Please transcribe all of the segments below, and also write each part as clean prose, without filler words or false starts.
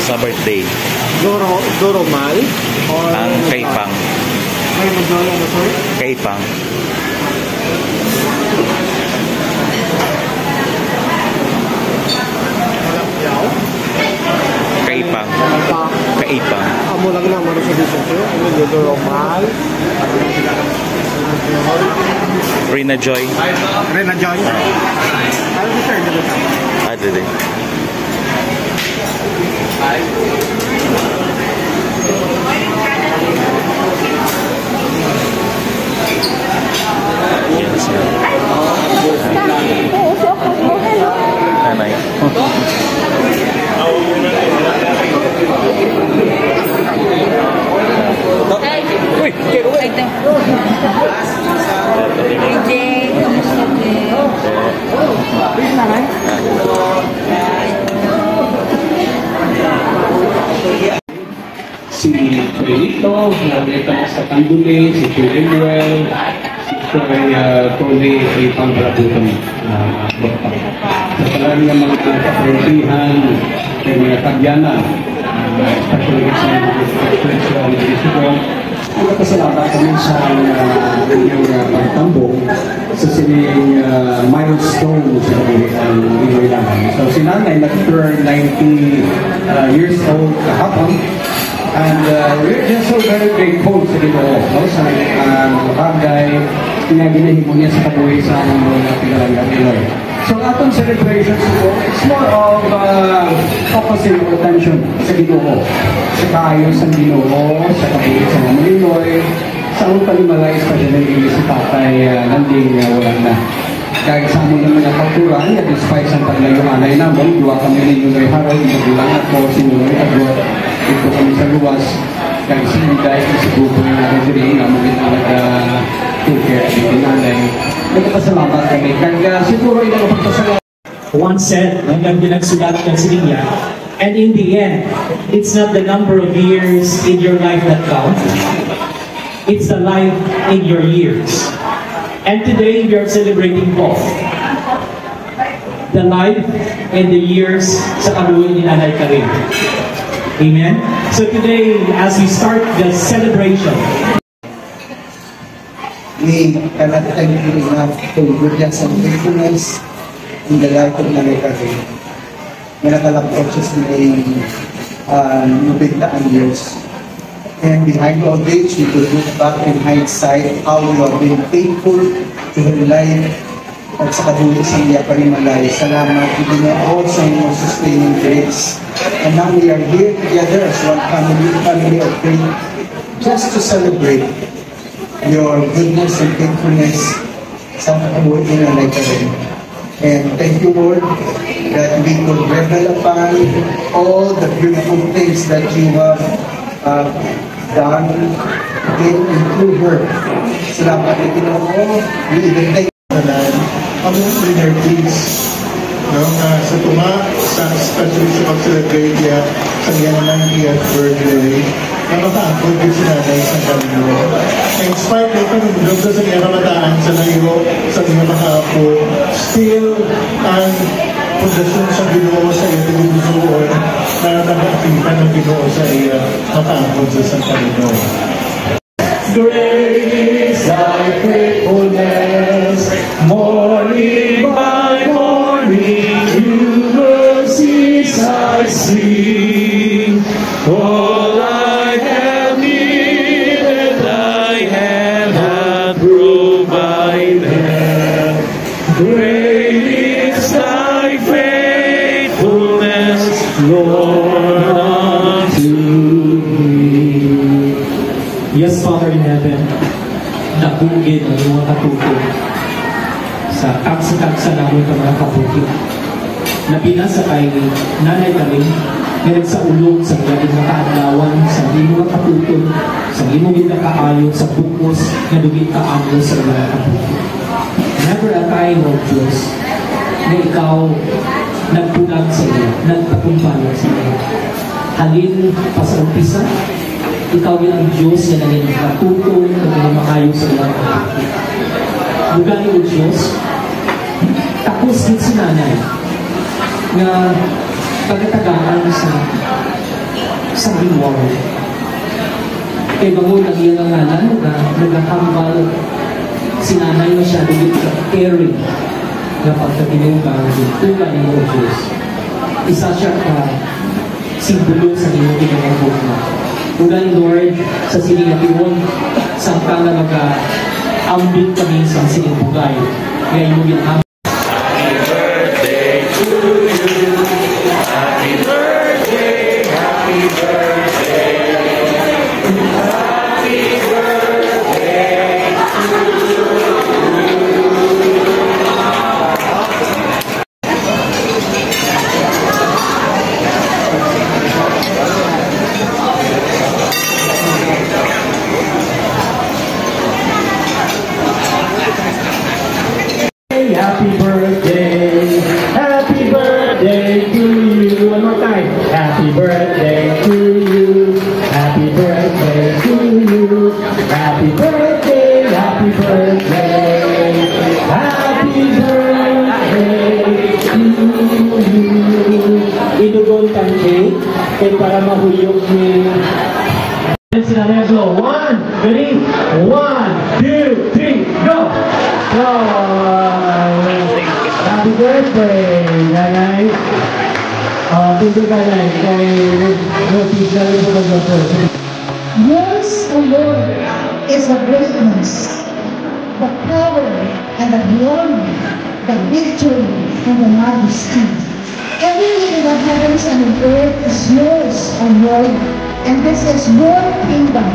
Sa birthday. Doromal? Ang Kaipang. Kaipang. Kaipang. Kaipang. Amo lang naman sa dito. Doromal. Rina Joy. Rina Joy? Ano si Sir? Dede. Yan siya. Nanay. Uy! Si Benito, nakita mo sa Candule, si Chulimuel, si Tony, ay pang-gradutan doktor. Sa talagang ng mga kapatihan, kay mga Tagyana, especially sa mga munisipyo, nagpasalamat kami sa inyong pagtambong sa sining milestone sa kabuhian Pinoy naman. So si Nanay nag-turn 90 years old kahapon. And we're just so very grateful sa Ginoo, no? Sa bagay na ginahimo niya sa kabuhi sa mga pinalanggang Pinoy. So atong celebrations po, it's more of focusing attention sa Ginoo, sa kaayos ng Ginoo, sa kabuhi sa mga Pinoy, sa ang palimalay, especially sa tatay landing walang na. Dahil sa among naman ang kulturan, despite sa paglayuanay namin, duwa kami ni Nunoy Harold, magulang at po si Nunoy Harold, ito kami sa luwas, dahil sinigay sa grupo ng natin diri, na mungkin nag-tukir at nanay. Nagpapasalamat kami. Kaya siguro ito ang pagpasalamat. One said, hanggang pinagsulat ng sininya, and in the end, it's not the number of years in your life that counts. It's the life in your years. And today, we are celebrating both. The life and the years sa kabuhay ni Nanay Karin. Amen? So today, as we start the celebration, we cannot thank you enough for goodness and faithfulness in the life of Nanay Karin. Nakalapot siya sa nubigtaan years. And behind all this, we could look back in hindsight how you have been faithful to her life at sa kabuhay sa iya panimalay. Salamat, we do all sa inyong sustaining grace. And now we are here together as one family of faith, just to celebrate your goodness and faithfulness sa kabuhay na Nanay Karin. And thank you, Lord, that we could revel upon all the beautiful things that you have done and through her. Salamat na Ginoo. We even thank you for that. Among leader, please no, sa tuma, especially sa pag-celebrate niya sa kanyang 90th birthday, na makaangkod din si nanay sa kanino. In spite of kanunod sa kanyang kamataan sa layo, sa kanyang makaapo, still ang pundasyon sa Ginoo sa iya television na nag-akitan ng Ginoo sa iya makaangkod sa San Camino. Great is thy faithfulness, morning by morning, new mercies I see. All I have needed, thy hand hath provided. Great is thy faithfulness, Lord, unto me. Yes, Father in heaven, nabugid ang iyong katuto sa kaksa-kaksa namin ka mga kabuti. Napinasa kay nanay kami, ngayon sa ulong sa iyong nakaadlawan, sa iyong katuto, sa iyong nakaayon, sa bukos, na dugit kaamo sa iyong kabuti. Never a time, Lord Diyos, na ikaw nagpunag sa iyo, nagpakumpanya sa iyo. Halin pa sa umpisa, ikaw yun ang Diyos na nanging natutong na makayo sa ilang kapatid. Mugani o Diyos, tapos din si nanay na pagkatagaan sa ginwang. Kaya bangon ang iyan ang ngalan na nagkakambal si nanay masyadong caring na pagkatinugang tulan ng mga Diyos. Isa siya ka simbolo sa iyong ginawang mo. Ugan, Lord, sa siningatiwon, sa ka na mag-ambit kami sa sinibugay. Kaya yung ginamit. Happy birthday to you. Happy birthday, happy birthday. Happy birthday to you. Happy birthday to you. One more time. Happy birthday to you. Happy birthday to you. Happy birthday, happy birthday. Happy birthday to you. Inugon tangke, kaya para mahuyok ni sila Neblo. 1, ready? 1, 2, 3, go! Happy birthday, nanay. Thank you, nanay. Yours, O Lord, is the greatness, the power, and the glory, the victory, and the majesty. Everything in the heavens and the earth is yours, O Lord, and this is your kingdom.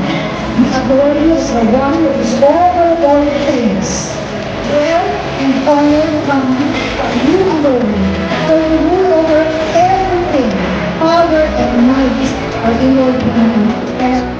The glorious, the one who is over all things. Wealth and honor come from you alone, for you rule over everything. Power and might are in your hand.